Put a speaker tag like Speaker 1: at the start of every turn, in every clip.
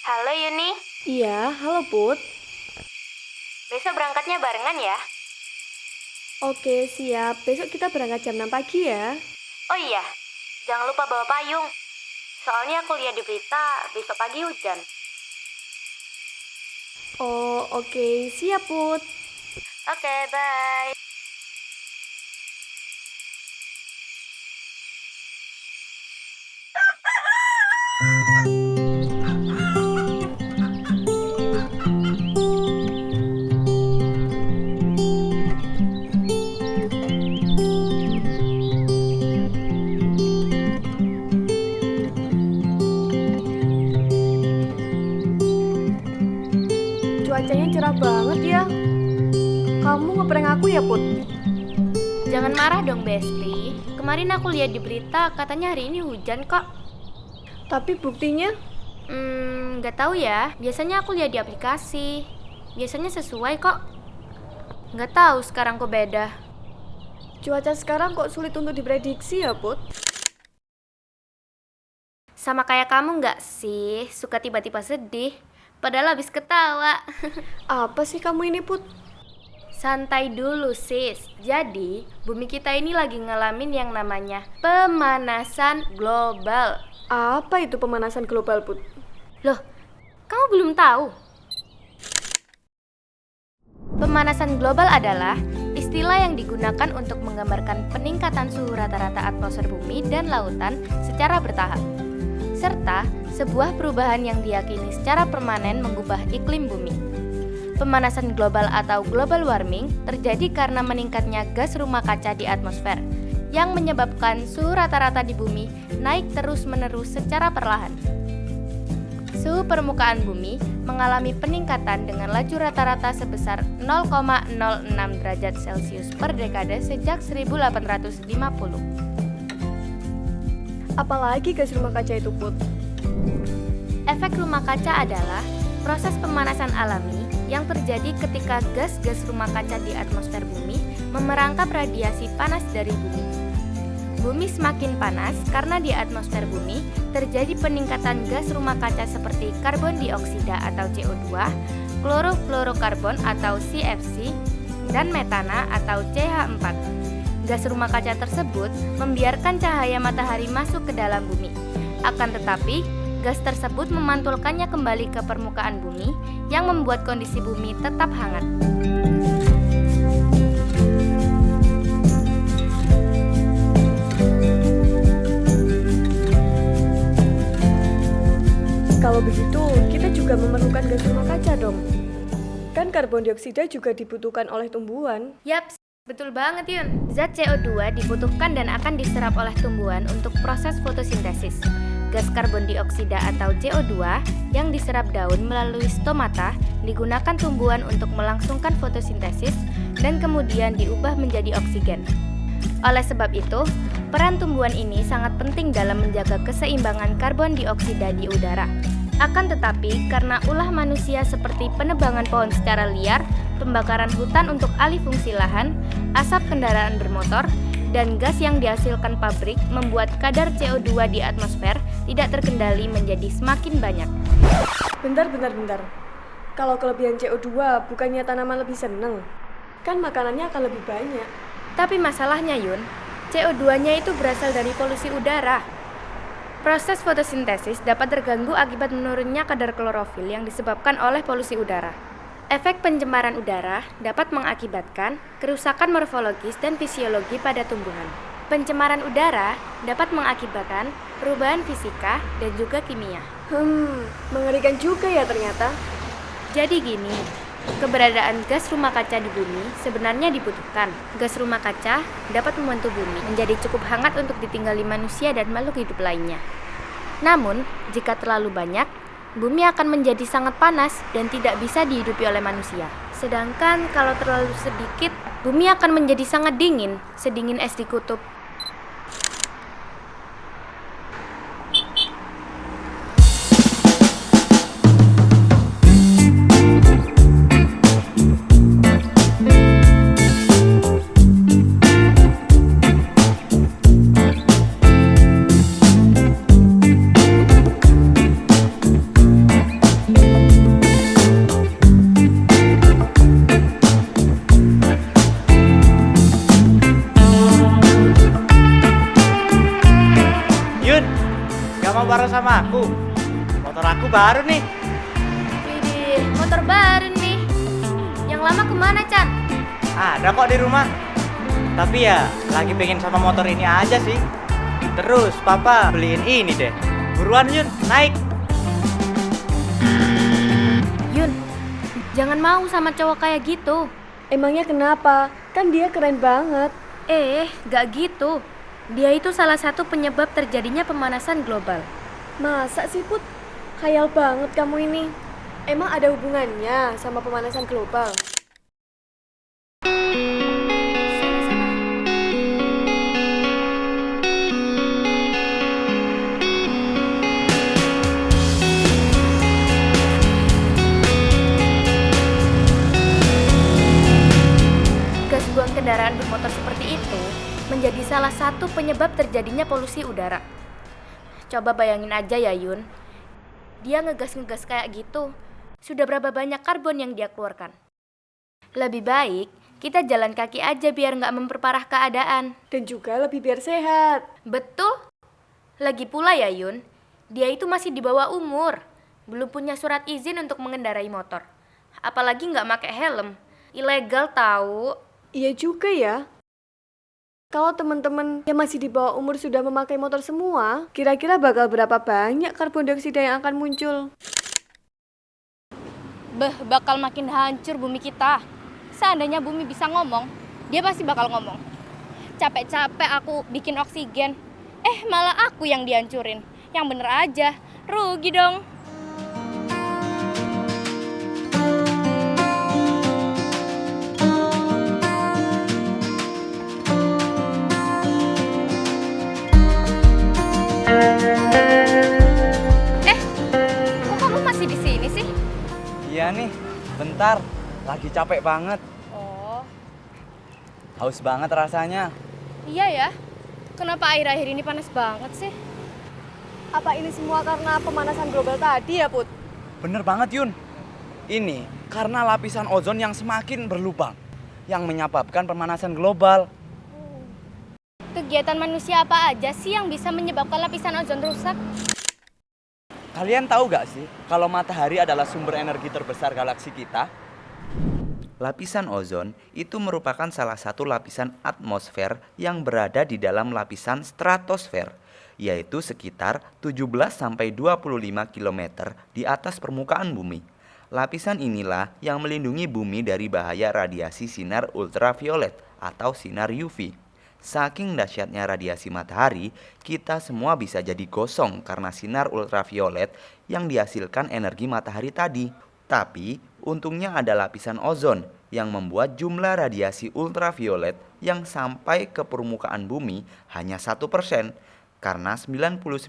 Speaker 1: Halo Yuni,
Speaker 2: Iya, halo Put.
Speaker 1: besok berangkatnya barengan ya?
Speaker 2: Oke, siap. Besok kita berangkat jam 6 pagi ya.
Speaker 1: Oh iya, jangan lupa bawa payung. Soalnya aku lihat di berita besok pagi hujan.
Speaker 2: Oh, oke. Siap, Put.
Speaker 1: Oke, bye.
Speaker 2: Cuacanya cerah banget ya. Kamu ngeprank aku ya, Put?
Speaker 1: Jangan marah dong Besti. Kemarin aku lihat di berita katanya hari ini hujan kok.
Speaker 2: Tapi buktinya,
Speaker 1: Nggak tahu ya. Biasanya aku lihat di aplikasi. Biasanya sesuai kok. Nggak tahu sekarang kok beda.
Speaker 2: cuaca sekarang kok sulit untuk diprediksi ya, Put?
Speaker 1: Sama kayak kamu nggak sih? Suka tiba-tiba sedih. Padahal habis ketawa.
Speaker 2: Apa sih kamu ini, Put?
Speaker 1: Santai dulu sis. Jadi, bumi kita ini lagi ngalamin yang namanya pemanasan global.
Speaker 2: Apa itu pemanasan global, Put?
Speaker 1: Loh, kamu belum tahu? Pemanasan global adalah istilah yang digunakan untuk menggambarkan peningkatan suhu rata-rata atmosfer bumi dan lautan secara bertahap, serta sebuah perubahan yang diyakini secara permanen mengubah iklim bumi. Pemanasan global atau global warming terjadi karena meningkatnya gas rumah kaca di atmosfer yang menyebabkan suhu rata-rata di bumi naik terus-menerus secara perlahan. Suhu permukaan bumi mengalami peningkatan dengan laju rata-rata sebesar 0,06 derajat Celcius per dekade sejak 1850.
Speaker 2: Apalagi gas rumah kaca itu, Put?
Speaker 1: Efek rumah kaca adalah proses pemanasan alami yang terjadi ketika gas-gas rumah kaca di atmosfer bumi memerangkap radiasi panas dari bumi. Bumi semakin panas karena di atmosfer bumi terjadi peningkatan gas rumah kaca seperti karbon dioksida atau CO2, klorofluorokarbon atau CFC, dan metana atau CH4. Gas rumah kaca tersebut membiarkan cahaya matahari masuk ke dalam bumi. Akan tetapi, gas tersebut memantulkannya kembali ke permukaan bumi yang membuat kondisi bumi tetap hangat.
Speaker 2: Kalau begitu, kita juga memerlukan gas rumah kaca dong. Kan karbon dioksida juga dibutuhkan oleh tumbuhan.
Speaker 1: Yaps, betul banget Yun. Zat CO2 dibutuhkan dan akan diserap oleh tumbuhan untuk proses fotosintesis. Gas karbon dioksida atau CO2 yang diserap daun melalui stomata digunakan tumbuhan untuk melangsungkan fotosintesis dan kemudian diubah menjadi oksigen. Oleh sebab itu, peran tumbuhan ini sangat penting dalam menjaga keseimbangan karbon dioksida di udara. Akan tetapi, karena ulah manusia seperti penebangan pohon secara liar, pembakaran hutan untuk alih fungsi lahan, asap kendaraan bermotor, dan gas yang dihasilkan pabrik membuat kadar CO2 di atmosfer tidak terkendali menjadi semakin banyak.
Speaker 2: Bentar. Kalau kelebihan CO2, bukannya tanaman lebih seneng? Kan makanannya akan lebih banyak.
Speaker 1: Tapi masalahnya Yun, CO2-nya itu berasal dari polusi udara. Proses fotosintesis dapat terganggu akibat menurunnya kadar klorofil yang disebabkan oleh polusi udara. Efek pencemaran udara dapat mengakibatkan kerusakan morfologis dan fisiologi pada tumbuhan. Pencemaran udara dapat mengakibatkan perubahan fisika dan juga kimia.
Speaker 2: Mengerikan juga ya ternyata.
Speaker 1: Jadi gini, keberadaan gas rumah kaca di bumi sebenarnya dibutuhkan. Gas rumah kaca dapat membantu bumi menjadi cukup hangat untuk ditinggali manusia dan makhluk hidup lainnya. Namun, jika terlalu banyak, bumi akan menjadi sangat panas dan tidak bisa dihidupi oleh manusia. Sedangkan kalau terlalu sedikit, bumi akan menjadi sangat dingin, sedingin es di kutub.
Speaker 3: Nggak mau bareng sama aku? Motor aku baru nih.
Speaker 1: Widih, motor baru nih. Yang lama kemana, Chan?
Speaker 3: Ada kok di rumah. Tapi ya, lagi pengen sama motor ini aja sih. Terus papa beliin ini deh. Buruan Yun, naik.
Speaker 1: Yun, jangan mau sama cowok kayak gitu.
Speaker 2: Emangnya kenapa? Kan dia keren banget.
Speaker 1: Gak gitu. Dia itu salah satu penyebab terjadinya pemanasan global.
Speaker 2: Masa sih Put? Khayal banget kamu ini. Emang ada hubungannya sama pemanasan global?
Speaker 1: Gas buang kendaraan bermotor seperti itu menjadi salah satu penyebab terjadinya polusi udara. Coba bayangin aja ya Yun, dia ngegas-ngegas kayak gitu, sudah berapa banyak karbon yang dia keluarkan. Lebih baik kita jalan kaki aja biar nggak memperparah keadaan.
Speaker 2: Dan juga lebih biar sehat.
Speaker 1: Betul. Lagi pula ya Yun, dia itu masih di bawah umur, belum punya surat izin untuk mengendarai motor. Apalagi nggak pakai helm, ilegal tahu.
Speaker 2: Iya juga ya. Kalau teman-teman yang masih di bawah umur sudah memakai motor semua, kira-kira bakal berapa banyak karbon dioksida yang akan muncul?
Speaker 1: Bakal makin hancur bumi kita. Seandainya bumi bisa ngomong, dia pasti bakal ngomong. Capek-capek aku bikin oksigen, malah aku yang dihancurin. Yang bener aja, rugi dong. Kok kamu masih di sini sih?
Speaker 4: Iya nih, bentar. Lagi capek banget.
Speaker 1: Oh,
Speaker 4: Haus banget rasanya.
Speaker 1: iya ya. Kenapa akhir-akhir ini panas banget sih?
Speaker 2: Apa ini semua karena pemanasan global tadi ya Put?
Speaker 4: Bener banget Yun. Ini karena lapisan ozon yang semakin berlubang yang menyebabkan pemanasan global.
Speaker 1: Kegiatan manusia apa aja sih yang bisa menyebabkan lapisan ozon rusak?
Speaker 4: Kalian tahu gak sih kalau matahari adalah sumber energi terbesar galaksi kita? Lapisan ozon itu merupakan salah satu lapisan atmosfer yang berada di dalam lapisan stratosfer, yaitu sekitar 17-25 km di atas permukaan bumi. Lapisan inilah yang melindungi bumi dari bahaya radiasi sinar ultraviolet atau sinar UV. Saking dahsyatnya radiasi matahari, kita semua bisa jadi gosong karena sinar ultraviolet yang dihasilkan energi matahari tadi. Tapi, untungnya ada lapisan ozon yang membuat jumlah radiasi ultraviolet yang sampai ke permukaan bumi hanya 1%, karena 99%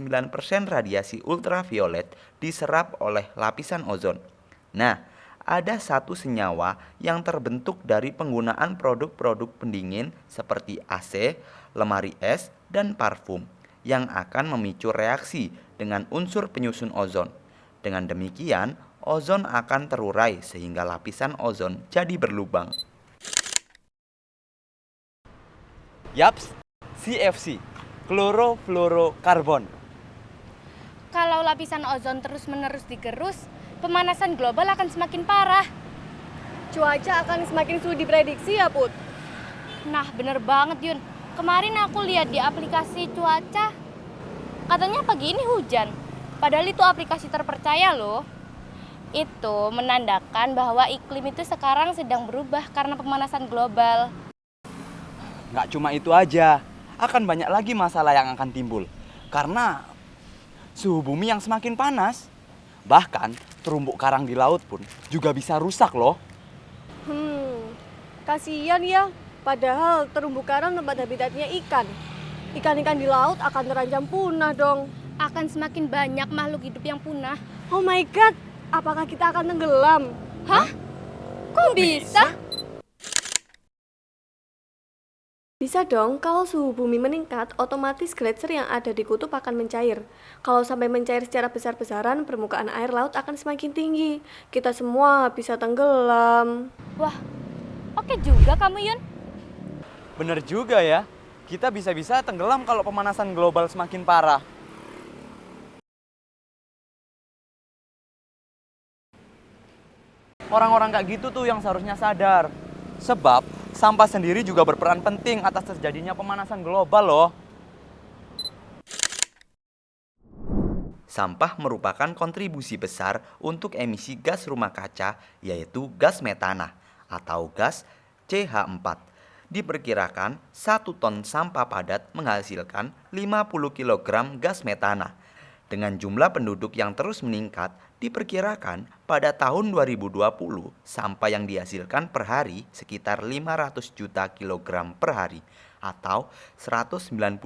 Speaker 4: radiasi ultraviolet diserap oleh lapisan ozon. Nah, ada satu senyawa yang terbentuk dari penggunaan produk-produk pendingin seperti AC, lemari es, dan parfum yang akan memicu reaksi dengan unsur penyusun ozon. Dengan demikian, ozon akan terurai sehingga lapisan ozon jadi berlubang. Yaps, CFC, klorofluorokarbon.
Speaker 1: Kalau lapisan ozon terus-menerus digerus, pemanasan global akan semakin parah.
Speaker 2: Cuaca akan semakin sulit diprediksi ya Put?
Speaker 1: Nah, bener banget Yun. Kemarin aku lihat di aplikasi cuaca, katanya pagi ini hujan. Padahal itu aplikasi terpercaya loh. Itu menandakan bahwa iklim itu sekarang sedang berubah karena pemanasan global.
Speaker 4: Nggak cuma itu aja, akan banyak lagi masalah yang akan timbul. Karena suhu bumi yang semakin panas. Bahkan terumbu karang di laut pun juga bisa rusak loh.
Speaker 2: Kasihan ya. Padahal terumbu karang tempat habitatnya ikan. Ikan-ikan di laut akan terancam punah dong.
Speaker 1: Akan semakin banyak makhluk hidup yang punah.
Speaker 2: Oh my god, apakah kita akan tenggelam?
Speaker 1: Hah? Kok bisa?
Speaker 2: Bisa dong, kalau suhu bumi meningkat, otomatis gletser yang ada di kutub akan mencair. Kalau sampai mencair secara besar-besaran, permukaan air laut akan semakin tinggi. Kita semua bisa tenggelam.
Speaker 1: Wah, oke juga kamu Yun.
Speaker 4: Bener juga ya, kita bisa-bisa tenggelam kalau pemanasan global semakin parah. Orang-orang kayak gitu tuh yang seharusnya sadar. Sebab sampah sendiri juga berperan penting atas terjadinya pemanasan global loh. Sampah merupakan kontribusi besar untuk emisi gas rumah kaca, yaitu gas metana atau gas CH4. Diperkirakan 1 ton sampah padat menghasilkan 50 kg gas metana. Dengan jumlah penduduk yang terus meningkat, diperkirakan pada tahun 2020 sampah yang dihasilkan per hari sekitar 500 juta kilogram per hari atau 190.000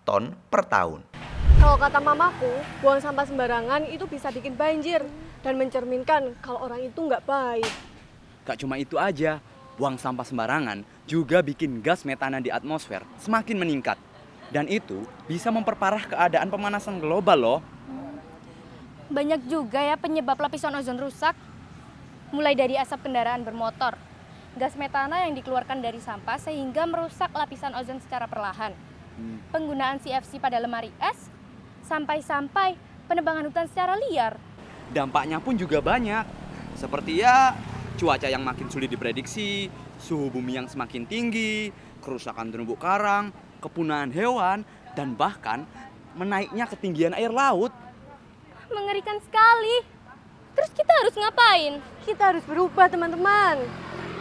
Speaker 4: ton per tahun.
Speaker 2: Kalau kata mamaku, buang sampah sembarangan itu bisa bikin banjir dan mencerminkan kalau orang itu nggak baik.
Speaker 4: Gak cuma itu aja, buang sampah sembarangan juga bikin gas metana di atmosfer semakin meningkat. Dan itu bisa memperparah keadaan pemanasan global loh.
Speaker 1: Banyak juga ya penyebab lapisan ozon rusak. Mulai dari asap kendaraan bermotor, gas metana yang dikeluarkan dari sampah sehingga merusak lapisan ozon secara perlahan. Penggunaan CFC pada lemari es, sampai-sampai penebangan hutan secara liar.
Speaker 4: Dampaknya pun juga banyak. Seperti ya cuaca yang makin sulit diprediksi, suhu bumi yang semakin tinggi, kerusakan terumbu karang, kepunahan hewan, dan bahkan menaiknya ketinggian air laut.
Speaker 1: Mengerikan sekali. Terus kita harus ngapain?
Speaker 2: Kita harus berubah, teman-teman.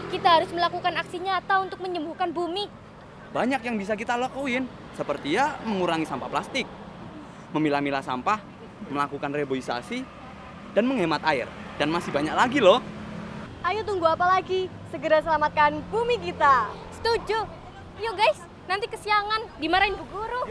Speaker 1: Kita harus melakukan aksi nyata untuk menyembuhkan bumi.
Speaker 4: Banyak yang bisa kita lakuin, seperti ya mengurangi sampah plastik, memilah-milah sampah, melakukan reboisasi, dan menghemat air. Dan masih banyak lagi loh.
Speaker 2: Ayo tunggu apa lagi? Segera selamatkan bumi kita.
Speaker 1: Setuju. Yuk guys, nanti kesiangan dimarahin Bu Guru.